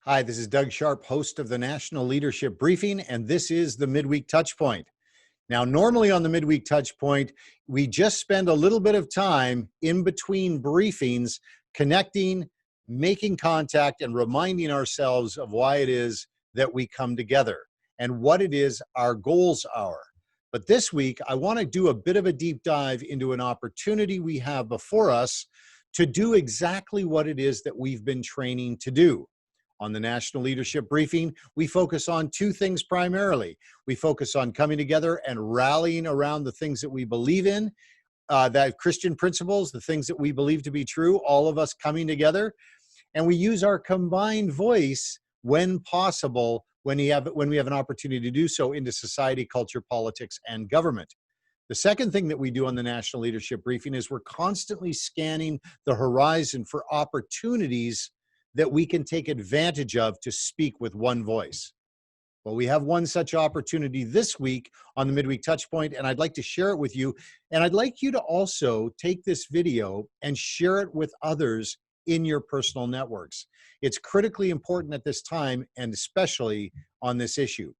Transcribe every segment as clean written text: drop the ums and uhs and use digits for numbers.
Hi, this is Doug Sharp, host of the National Leadership Briefing, and this is the Midweek Touchpoint. Now, normally on the Midweek Touchpoint, we just spend a little bit of time in between briefings connecting, making contact, and reminding ourselves of why it is that we come together and what it is our goals are. But this week, I want to do a bit of a deep dive into an opportunity we have before us to do exactly what it is that we've been training to do. On the National Leadership Briefing, we focus on two things primarily. We focus on coming together and rallying around the things that we believe in, that Christian principles, the things that we believe to be true, all of us coming together. And we use our combined voice when possible, when we have an opportunity to do so, into society, culture, politics, and government. The second thing that we do on the National Leadership Briefing is we're constantly scanning the horizon for opportunities that we can take advantage of to speak with one voice. Well, we have one such opportunity this week on the Midweek Touchpoint, and I'd like to share it with you. And I'd like you to also take this video and share it with others in your personal networks. It's critically important at this time, and especially on this issue.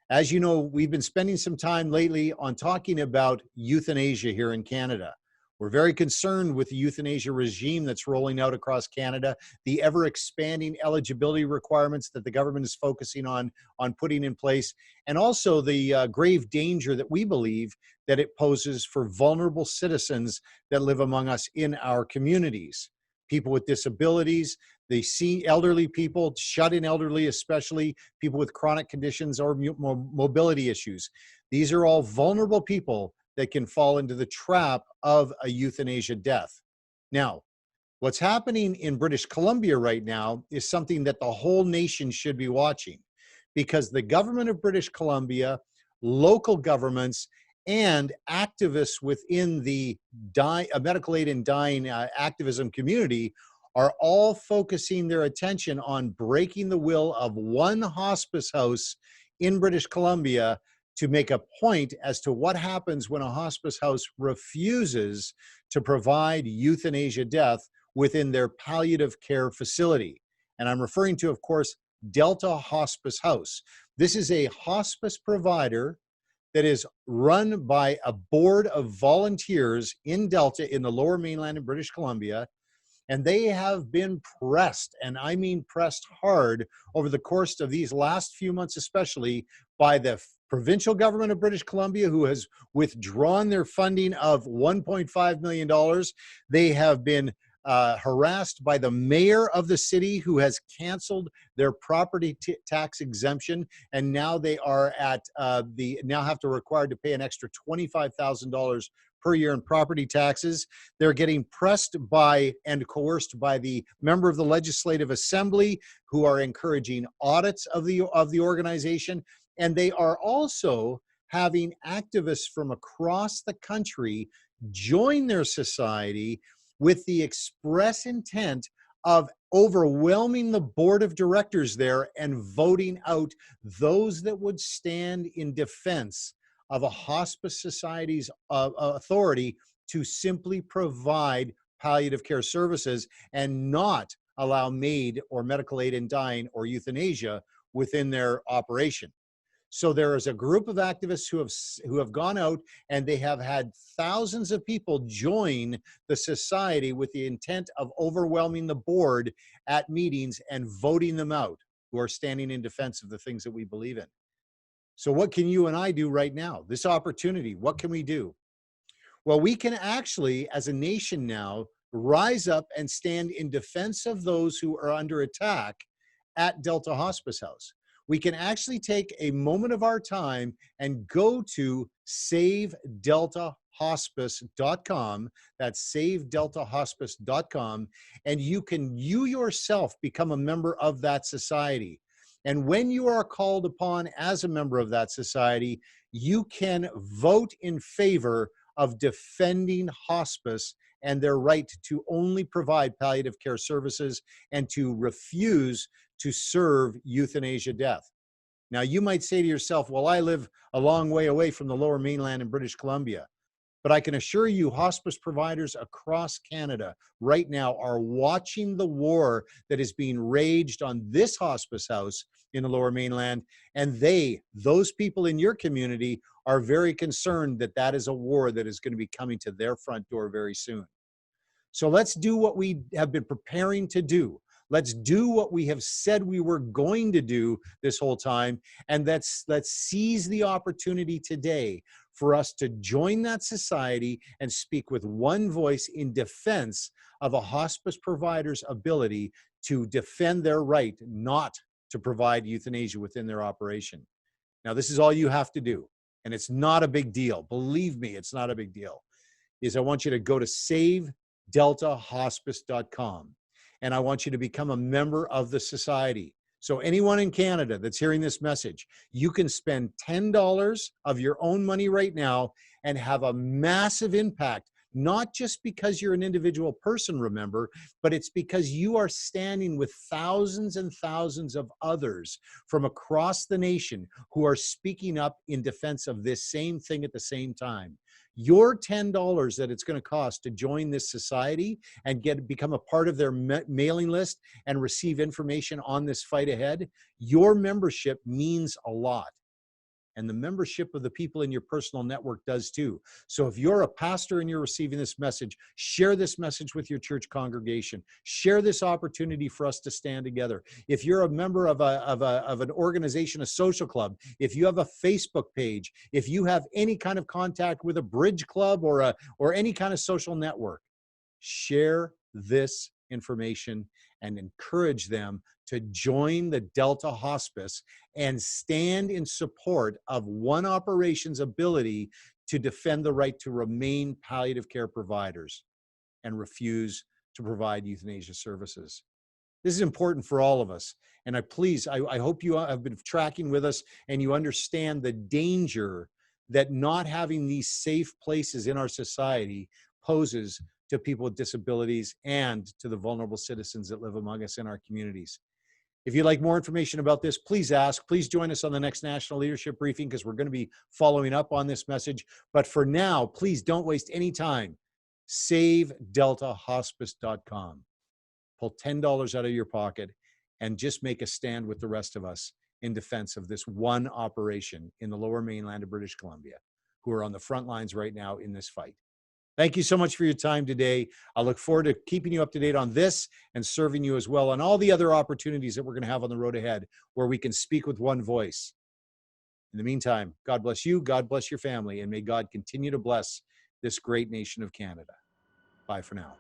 As you know, we've been spending some time lately on talking about euthanasia here in Canada. We're very concerned with the euthanasia regime that's rolling out across Canada, the ever-expanding eligibility requirements that the government is focusing on putting in place, and also the grave danger that we believe that it poses for vulnerable citizens that live among us in our communities. People with disabilities, they see elderly people, shut-in elderly especially, people with chronic conditions or mobility issues. These are all vulnerable people that can fall into the trap of a euthanasia death. Now, what's happening in British Columbia right now is something that the whole nation should be watching, because the government of British Columbia, local governments, and activists within the medical aid and dying activism community are all focusing their attention on breaking the will of one hospice house in British Columbia to make a point as to what happens when a hospice house refuses to provide euthanasia death within their palliative care facility. And I'm referring to, of course, Delta Hospice House. This is a hospice provider that is run by a board of volunteers in Delta in the Lower Mainland in British Columbia. And they have been pressed, and I mean pressed hard, over the course of these last few months, especially by the provincial government of British Columbia, who has withdrawn their funding of $1.5 million. They have been harassed by the mayor of the city, who has canceled their property tax exemption, and now they are at now have to required to pay an extra $25,000 per year in property taxes. They're getting pressed by and coerced by the member of the Legislative Assembly, who are encouraging audits of the organization. And they are also having activists from across the country join their society with the express intent of overwhelming the board of directors there and voting out those that would stand in defense of a hospice society's authority to simply provide palliative care services and not allow MAID or medical aid in dying or euthanasia within their operation. So there is a group of activists who have gone out, and they have had thousands of people join the society with the intent of overwhelming the board at meetings and voting them out, who are standing in defense of the things that we believe in. So what can you and I do right now? This opportunity, what can we do? Well, we can actually, as a nation now, rise up and stand in defense of those who are under attack at Delta Hospice House. We can actually take a moment of our time and go to savedeltahospice.com. That's savedeltahospice.com. And you yourself become a member of that society. And when you are called upon as a member of that society, you can vote in favor of defending hospice and their right to only provide palliative care services and to refuse to serve euthanasia death. Now, you might say to yourself, well, I live a long way away from the Lower Mainland in British Columbia. But I can assure you, hospice providers across Canada right now are watching the war that is being raged on this hospice house in the Lower Mainland. And those people in your community, are very concerned that that is a war that is going to be coming to their front door very soon. So let's do what we have been preparing to do. Let's do what we have said we were going to do this whole time. And let's seize the opportunity today for us to join that society and speak with one voice in defense of a hospice provider's ability to defend their right not to provide euthanasia within their operation. Now, this is all you have to do. And it's not a big deal. Believe me, it's not a big deal. I want you to go to savedeltahospice.com. And I want you to become a member of the society. So anyone in Canada that's hearing this message, you can spend $10 of your own money right now and have a massive impact, not just because you're an individual person, remember, but it's because you are standing with thousands and thousands of others from across the nation who are speaking up in defense of this same thing at the same time. Your $10 that it's going to cost to join this society and become a part of their mailing list and receive information on this fight ahead, your membership means a lot. And the membership of the people in your personal network does too. So if you're a pastor and you're receiving this message, share this message with your church congregation. Share this opportunity for us to stand together. If you're a member of an organization, a social club, if you have a Facebook page, if you have any kind of contact with a bridge club or any kind of social network, share this information and encourage them to join the Delta Hospice and stand in support of one operation's ability to defend the right to remain palliative care providers and refuse to provide euthanasia services. This is important for all of us. And I hope you have been tracking with us and you understand the danger that not having these safe places in our society poses to people with disabilities and to the vulnerable citizens that live among us in our communities. If you'd like more information about this, please ask. Please join us on the next National Leadership Briefing because we're going to be following up on this message. But for now, please don't waste any time. SaveDeltaHospice.com. Pull $10 out of your pocket and just make a stand with the rest of us in defense of this one operation in the Lower Mainland of British Columbia, who are on the front lines right now in this fight. Thank you so much for your time today. I look forward to keeping you up to date on this and serving you as well on all the other opportunities that we're going to have on the road ahead where we can speak with one voice. In the meantime, God bless you, God bless your family, and may God continue to bless this great nation of Canada. Bye for now.